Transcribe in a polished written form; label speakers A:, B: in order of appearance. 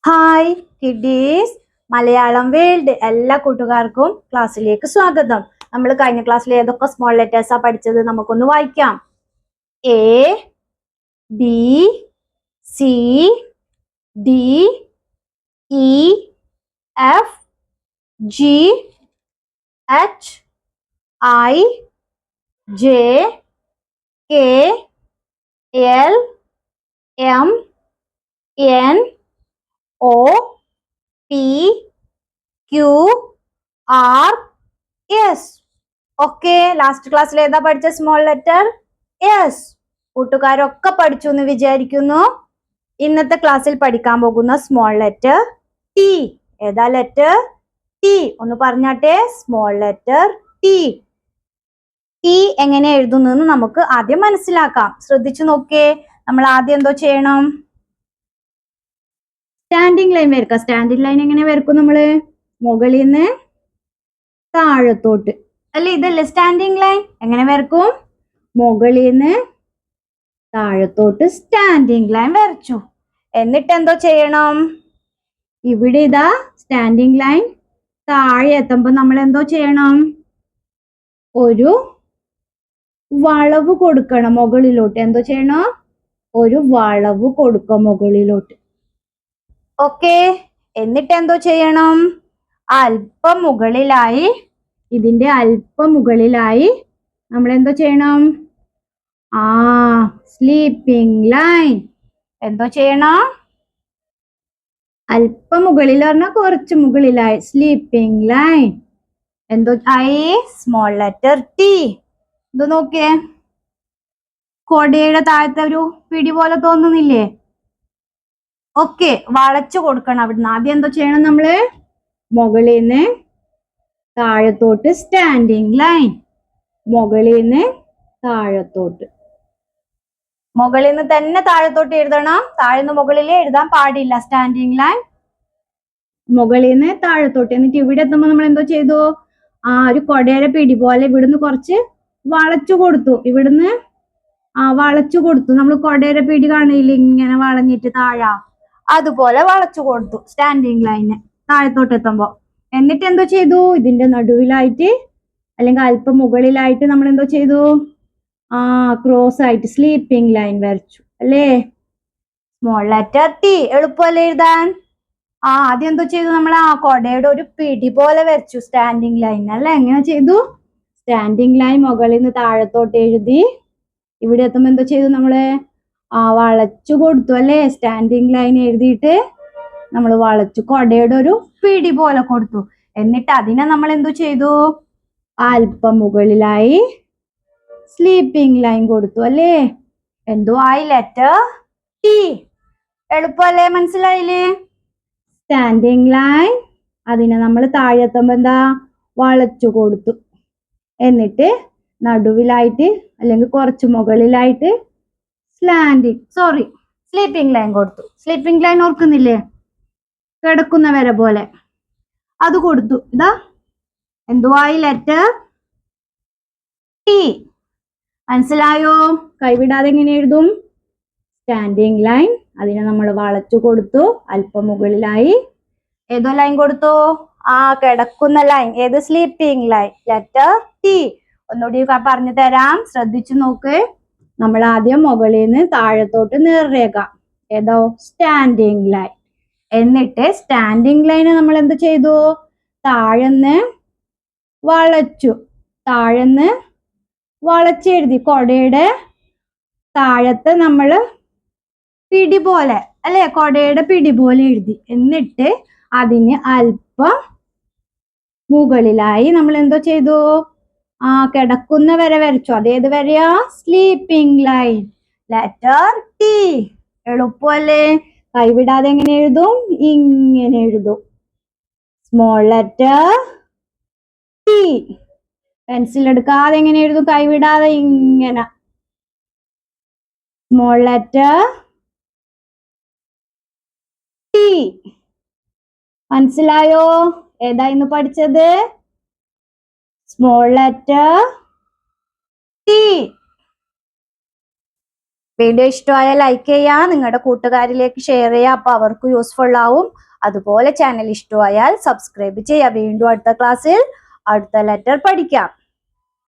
A: Hi kiddies, Malayalam world എല്ലാ കൂട്ടുകാർക്കും ക്ലാസ്സിലേക്ക് സ്വാഗതം. നമ്മൾ കഴിഞ്ഞ ക്ലാസ്സിൽ ഏതൊക്കെ സ്മോൾ ലെറ്റേഴ്സാ പഠിച്ചത് നമുക്കൊന്ന് വായിക്കാം. A, B, C, D, E, F, G, H, I, J, K, L, M, N, O, P, Q, R, S. Okay, last ക്ലാസ്സിൽ ഏതാ പഠിച്ച സ്മോൾ ലെറ്റർ? എസ്. കൂട്ടുകാരൊക്കെ പഠിച്ചു എന്ന് വിചാരിക്കുന്നു. ഇന്നത്തെ ക്ലാസ്സിൽ പഠിക്കാൻ പോകുന്ന സ്മോൾ ലെറ്റർ ടി. ഏതാ ലെറ്റർ? ടി. ഒന്ന് പറഞ്ഞാട്ടെ, സ്മോൾ ലെറ്റർ ടി. ടി എങ്ങനെ എഴുതുന്നു നമുക്ക് ആദ്യം മനസ്സിലാക്കാം. ശ്രദ്ധിച്ചു നോക്കേ. നമ്മൾ ആദ്യം എന്തോ ചെയ്യണം? സ്റ്റാൻഡിങ് ലൈൻ വരക്കാം. സ്റ്റാൻഡിങ് ലൈൻ എങ്ങനെ വരക്കും? നമ്മള് മുകളിൽ നിന്ന് താഴത്തോട്ട് അല്ലെ, ഇതല്ലേ സ്റ്റാൻഡിങ് ലൈൻ? എങ്ങനെ വരക്കും? മുകളിൽ നിന്ന് താഴത്തോട്ട് സ്റ്റാൻഡിങ് ലൈൻ വരച്ചു. എന്നിട്ട് എന്തോ ചെയ്യണം? ഇവിടെ ഇതാ സ്റ്റാൻഡിങ് ലൈൻ താഴെ എത്തുമ്പോ നമ്മൾ എന്തോ ചെയ്യണം? ഒരു വളവ് കൊടുക്കണം മുകളിലോട്ട്. എന്തോ ചെയ്യണം? ഒരു വളവ് കൊടുക്കാം മുകളിലോട്ട്. ഓക്കെ, എന്നിട്ട് എന്തോ ചെയ്യണം? അല്പം മുകളിലായി, ഇതിന്റെ അല്പം മുകളിലായി നമ്മൾ എന്തോ ചെയ്യണം? Sleeping line. എന്തോ ചെയ്യണം? അല്പം മുകളിൽ പറഞ്ഞാൽ കുറച്ച് മുകളിലായി. Sleeping line. എന്തോ ആയി? Small letter T. ഇത് നോക്കിയേ, കൊടയുടെ താഴത്തെ ഒരു പിടി പോലെ തോന്നുന്നില്ലേ? ഓക്കെ, വളച്ചു കൊടുക്കണം. അവിടുന്ന് ആദ്യം എന്തോ ചെയ്യണം? നമ്മള് മുകളിൽ നിന്ന് താഴത്തോട്ട് സ്റ്റാൻഡിങ് ലൈൻ. മുകളിൽ നിന്ന് താഴത്തോട്ട്, മുകളിൽ നിന്ന് തന്നെ താഴത്തോട്ട് എഴുതണം. താഴ്ന്ന് മുകളിൽ എഴുതാൻ പാടില്ല. സ്റ്റാൻഡിങ് ലൈൻ മുകളിൽ നിന്ന് താഴത്തോട്ട്. എന്നിട്ട് ഇവിടെ എത്തുമ്പോ നമ്മൾ എന്തോ ചെയ്തു? ഒരു കൊടയുടെ പിടി പോലെ ഇവിടുന്ന് കുറച്ച് വളച്ചു കൊടുത്തു. ഇവിടുന്ന് വളച്ചു കൊടുത്തു. നമ്മൾ കൊടയുടെ പിടി കാണില്ല, ഇങ്ങനെ വളഞ്ഞിട്ട് താഴെ, അതുപോലെ വളച്ചു കൊടുത്തു സ്റ്റാൻഡിങ് ലൈന് താഴത്തോട്ട് എത്തുമ്പോ. എന്നിട്ട് എന്തോ ചെയ്തു? ഇതിന്റെ നടുവിലായിട്ട് അല്ലെങ്കിൽ അല്പം മുകളിലായിട്ട് നമ്മൾ എന്തോ ചെയ്തു? ക്രോസ് ആയിട്ട് സ്ലീപ്പിംഗ് ലൈൻ വരച്ചു അല്ലേ? Small letter T. എളുപ്പമല്ലേ എഴുതാൻ? ആദ്യം എന്തോ ചെയ്തു? നമ്മൾ കൊടയുടെ ഒരു പിടി പോലെ വരച്ചു സ്റ്റാൻഡിങ് ലൈൻ അല്ലേ? എങ്ങനെ ചെയ്തു? സ്റ്റാൻഡിങ് ലൈൻ മുകളിൽ നിന്ന് താഴത്തോട്ട് എഴുതി. ഇവിടെ എത്തുമ്പോ എന്തോ ചെയ്തു? നമ്മള് വളച്ചു കൊടുത്തു അല്ലേ? സ്റ്റാൻഡിങ് ലൈൻ എഴുതിയിട്ട് നമ്മൾ വളച്ചു, കൊടയുടെ ഒരു പിടി പോലെ കൊടുത്തു. എന്നിട്ട് അതിനെ നമ്മൾ എന്തോ ചെയ്തു? അല്പം മുകളിലായി സ്ലീപ്പിംഗ് ലൈൻ കൊടുത്തു അല്ലേ? എന്തോ ആയി? Letter T. എളുപ്പല്ലേ? മനസ്സിലായില്ലേ? സ്റ്റാൻഡിംഗ് ലൈൻ, അതിനെ നമ്മൾ താഴെത്തുമ്പോ എന്താ? വളച്ചു കൊടുത്തു. എന്നിട്ട് നടുവിലായിട്ട് അല്ലെങ്കിൽ കുറച്ച് മുകളിലായിട്ട് സ്ലീപ്പിംഗ് ലൈൻ കൊടുത്തു. സ്ലീപ്പിംഗ് ലൈൻ ഓർക്കുന്നില്ലേ? കിടക്കുന്ന വര പോലെ അത് കൊടുത്തു. ഇതാ എന്തുവായി? Letter T. മനസ്സിലായോ? കൈവിടാതെ എങ്ങനെ എഴുതും? സ്റ്റാൻഡിംഗ് ലൈൻ, അതിനെ നമ്മൾ വളച്ചു കൊടുത്തു. അല്പം മുകളിലായി ഏതോ ലൈൻ കൊടുത്തു? കിടക്കുന്ന ലൈൻ. ഏത്? Sleeping line. Letter T. ഒന്നുകൂടി പറഞ്ഞു തരാം, ശ്രദ്ധിച്ചു നോക്ക്. നമ്മൾ ആദ്യം മുകളിൽ നിന്ന് താഴത്തോട്ട് നേർരേഖ, ഏതോ സ്റ്റാൻഡിംഗ് ലൈൻ. എന്നിട്ട് സ്റ്റാൻഡിംഗ് ലൈന് നമ്മൾ എന്ത് ചെയ്തു? താഴെന്ന് വളച്ചു. താഴെന്ന് വളച്ചെഴുതി. കൊടയുടെ താഴത്ത് നമ്മൾ പിടി പോലെ അല്ലെ? കൊടയുടെ പിടി പോലെ എഴുതി. എന്നിട്ട് അതിന് അല്പം മുകളിലായി നമ്മൾ എന്തോ ചെയ്തു? കിടക്കുന്ന വര വരച്ചു. അതേത് വരെയാ? Sleeping line. Letter T. എളുപ്പമല്ലേ? കൈവിടാതെ എങ്ങനെ എഴുതും? ഇങ്ങനെ എഴുതും. Small letter T. പെൻസിൽ എടുക്കാതെ എങ്ങനെ എഴുതും? കൈവിടാതെ ഇങ്ങനെ. Small letter T. മനസ്സിലായോ? ഏതാ ഇന്ന് പഠിച്ചത്? Small letter T. വീഡിയോ ഇഷ്ടമായ ലൈക്ക് ചെയ്യുക, നിങ്ങളുടെ കൂട്ടുകാരിലേക്ക് ഷെയർ ചെയ്യുക, അപ്പൊ അവർക്ക് യൂസ്ഫുൾ ആവും. അതുപോലെ ചാനൽ ഇഷ്ടമായാൽ സബ്സ്ക്രൈബ് ചെയ്യുക. വീണ്ടും അടുത്ത ക്ലാസ്സിൽ അടുത്ത ലെറ്റർ പഠിക്കാം.